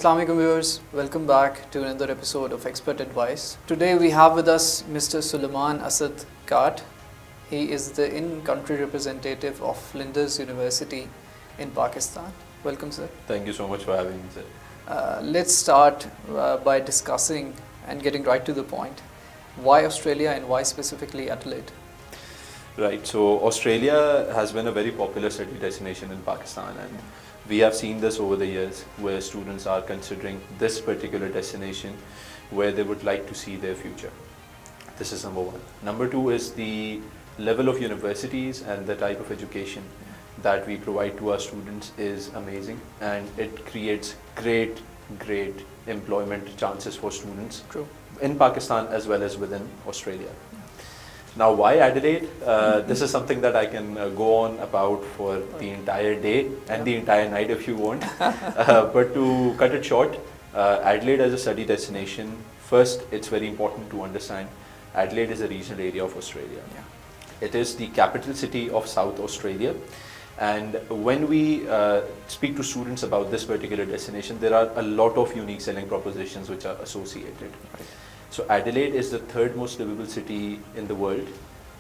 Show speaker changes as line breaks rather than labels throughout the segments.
Assalamu alaikum viewers, welcome back to another episode of Expert Advice. Today we have with us Mr. Sulaiman Asad Kath. He is the in-country representative of Flinders University in Pakistan. Welcome, sir.
Thank you so much for having me, sir.
Let's start by discussing and getting right to the point. Why Australia and why specifically Adelaide?
Right, so Australia has been a very popular study destination in Pakistan, and we have seen this over the years where students are considering this particular destination where they would like to see their future. This is number one. Number two is the level of universities and the type of education that we provide to our students is amazing, and it creates great employment chances for students.
True.
In Pakistan as well as within Australia. Now, why Adelaide? This is something that I can go on about for the entire day and the entire night if you want. But to cut it short, Adelaide as a study destination, first it's very important to understand Adelaide is a regional area of Australia.
Yeah.
It is the capital city of South Australia. And when we speak to students about this particular destination, there are a lot of unique selling propositions which are associated.
Right.
So Adelaide is the third most livable city in the world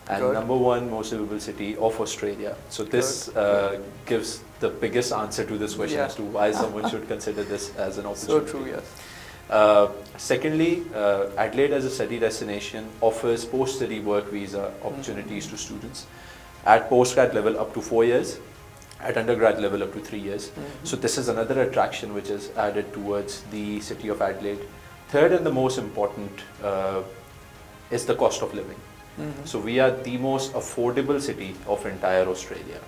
and
Good.
number one most livable city of Australia. So this gives the biggest answer to this question as to why someone should consider this as an opportunity.
So true, yes.
Secondly, Adelaide as a study destination offers post-study work visa opportunities to students at postgrad level up to 4 years, at undergrad level up to 3 years. So this is another attraction which is added towards the city of Adelaide. Third and the most important is the cost of living. So we are the most affordable city of entire Australia,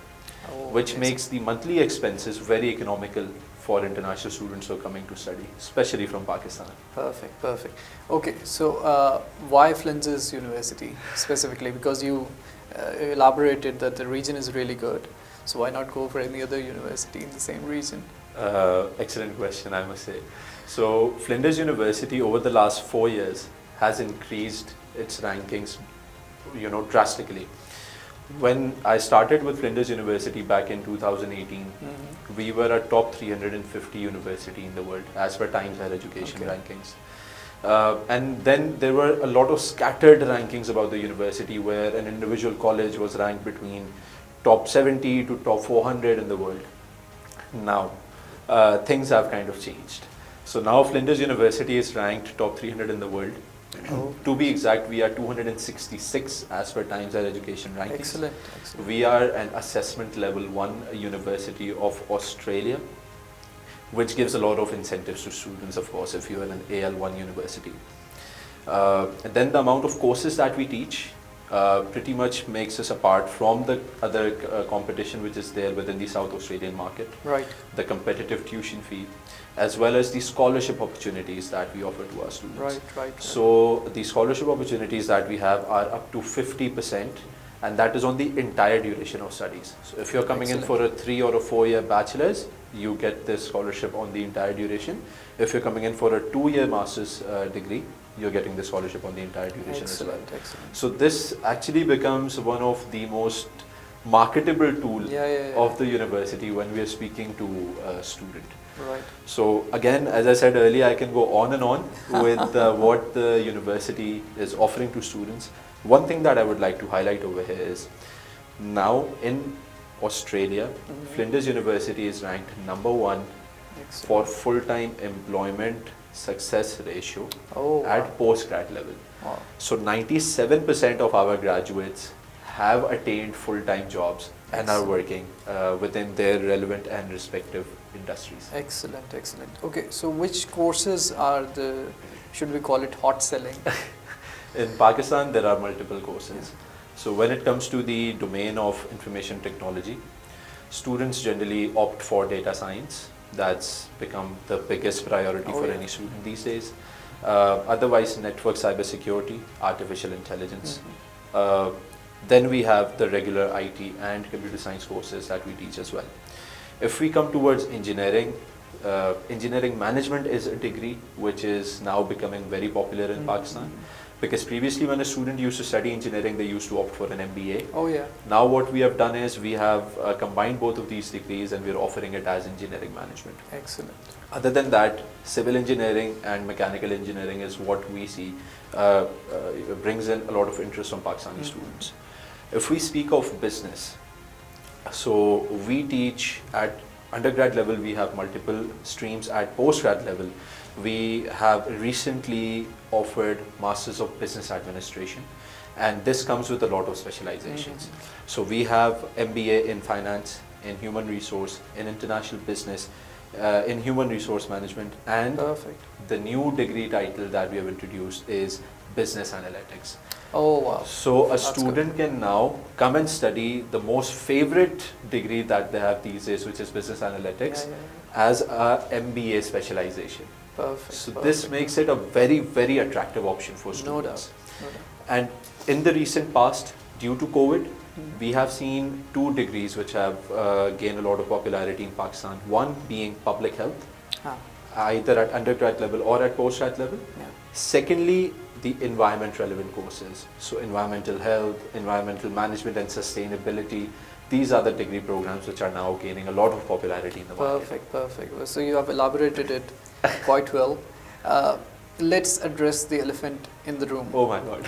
which makes the monthly expenses very economical for international students who are coming to study, especially from Pakistan.
Perfect, perfect. Okay, so why Flinders University specifically? Because you elaborated that the region is really good. So why not go for any other university in the same region?
Excellent question, I must say. So Flinders University over the last 4 years has increased its rankings, drastically. When I started with Flinders University back in 2018, we were a top 350 university in the world as per Times Higher Education rankings. And then there were a lot of scattered rankings about the university where an individual college was ranked between top 70 to top 400 in the world. Now, things have kind of changed. So now Flinders University is ranked top 300 in the world. To be exact, we are 266 as per Times Higher Education rankings.
Excellent, excellent.
We are an assessment level 1 university of Australia, which gives a lot of incentives to students, of course, if you are an AL1 university. And then the amount of courses that we teach pretty much makes us apart from the other competition which is there within the South Australian market.
Right.
The competitive tuition fee, as well as the scholarship opportunities that we offer to our students.
Right.
So the scholarship opportunities that we have are up to 50%, and that is on the entire duration of studies. So if you're coming in for a 3 or a 4 year bachelor's, you get this scholarship on the entire duration. If you're coming in for a 2-year master's degree, you're getting the scholarship on the entire duration as well.
Excellent.
So this actually becomes one of the most marketable tool of the university when we are speaking to a student.
Right.
So again, as I said earlier, I can go on and on with what the university is offering to students. One thing that I would like to highlight over here is now in Australia, Flinders University is ranked number 1 for full-time employment success ratio at postgrad level.
Wow.
So 97% of our graduates have attained full-time jobs and are working within their relevant and respective industries.
Excellent. Okay, so which courses are should we call it hot selling?
In Pakistan, there are multiple courses. So when it comes to the domain of information technology, students generally opt for data science. That's become the biggest priority for any student these days. Otherwise, network cybersecurity, artificial intelligence. Then we have the regular IT and computer science courses that we teach as well. If we come towards engineering, engineering management is a degree which is now becoming very popular in Pakistan. Because previously when a student used to study engineering, they used to opt for an MBA.
Oh yeah.
Now what we have done is we have combined both of these degrees and we're offering it as engineering management.
Excellent.
Other than that, civil engineering and mechanical engineering is what we see brings in a lot of interest from Pakistani students. If we speak of business, so we teach at undergrad level, we have multiple streams. At postgrad level, we have recently offered Masters of Business Administration, and this comes with a lot of specializations. So we have MBA in finance, in human resource, in international business, in human resource management, and the new degree title that we have introduced is business analytics.
Oh wow.
So a student can now come and study the most favorite degree that they have these days, which is business analytics, as a MBA specialization.
Perfect.
So this makes it a very, very attractive option for students.
No doubt. No doubt.
And in the recent past, due to COVID, we have seen two degrees which have gained a lot of popularity in Pakistan. One being public health, either at undergrad level or at postgrad level. Secondly, the environment relevant courses. So environmental health, environmental management and sustainability. These are the degree programs which are now gaining a lot of popularity in the market.
Perfect. So you have elaborated it quite well. Let's address the elephant in the room.
Oh my God.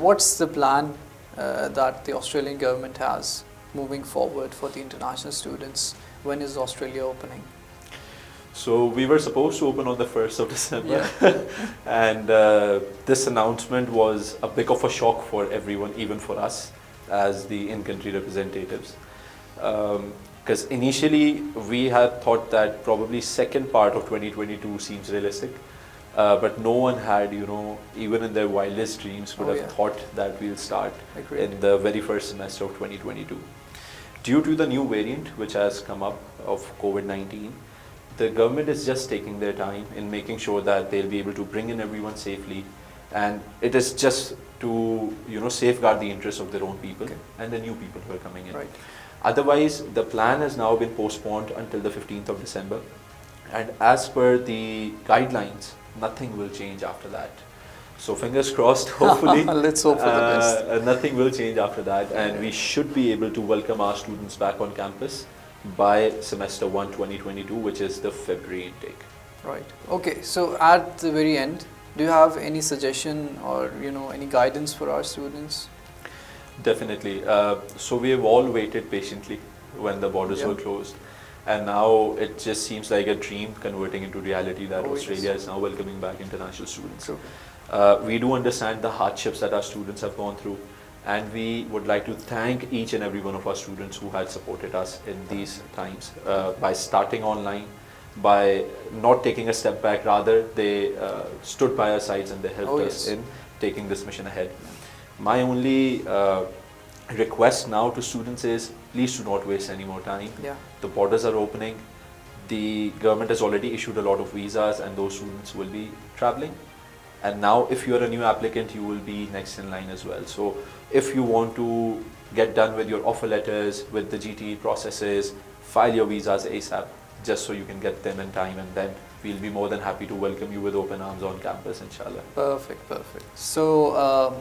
What's the plan that the Australian government has moving forward for the international students? When is Australia opening?
So we were supposed to open on the 1st of December, and this announcement was a bit of a shock for everyone, even for us as the in-country representatives. Because initially we had thought that probably second part of 2022 seems realistic, but no one had, even in their wildest dreams would have thought that we'll start in the very first semester of 2022. Due to the new variant which has come up of COVID-19, the government is just taking their time in making sure that they'll be able to bring in everyone safely, and it is just to safeguard the interests of their own people and the new people who are coming in. Otherwise, the plan has now been postponed until the 15th of December, and as per the guidelines, nothing will change after that. So fingers crossed, hopefully.
Let's hope for the best.
Nothing will change after that, and we should be able to welcome our students back on campus by semester 1 2022, which is the February intake.
Right. Okay. So at the very end, do you have any suggestion or any guidance for our students?
Definitely. So we have all waited patiently when the borders were closed, and now it just seems like a dream converting into reality that Australia is now welcoming back international students. We do understand the hardships that our students have gone through, and we would like to thank each and every one of our students who had supported us in these times by starting online, by not taking a step back, rather they stood by our sides and they helped us in taking this mission ahead. My only request now to students is, please do not waste any more time. The borders are opening, the government has already issued a lot of visas and those students will be traveling. And now if you are a new applicant, you will be next in line as well. So if you want to get done with your offer letters, with the GTE processes, file your visas ASAP, just so you can get them in time, and then we'll be more than happy to welcome you with open arms on campus, inshallah.
Perfect. So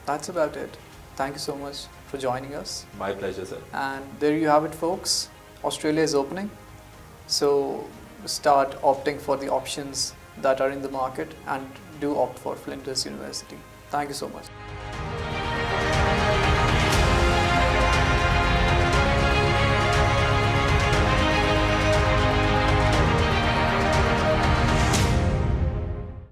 that's about it. Thank you so much for joining us.
My pleasure, sir.
And there you have it, folks. Australia is opening. So start opting for the options that are in the market and do opt for Flinders University. Thank you so much.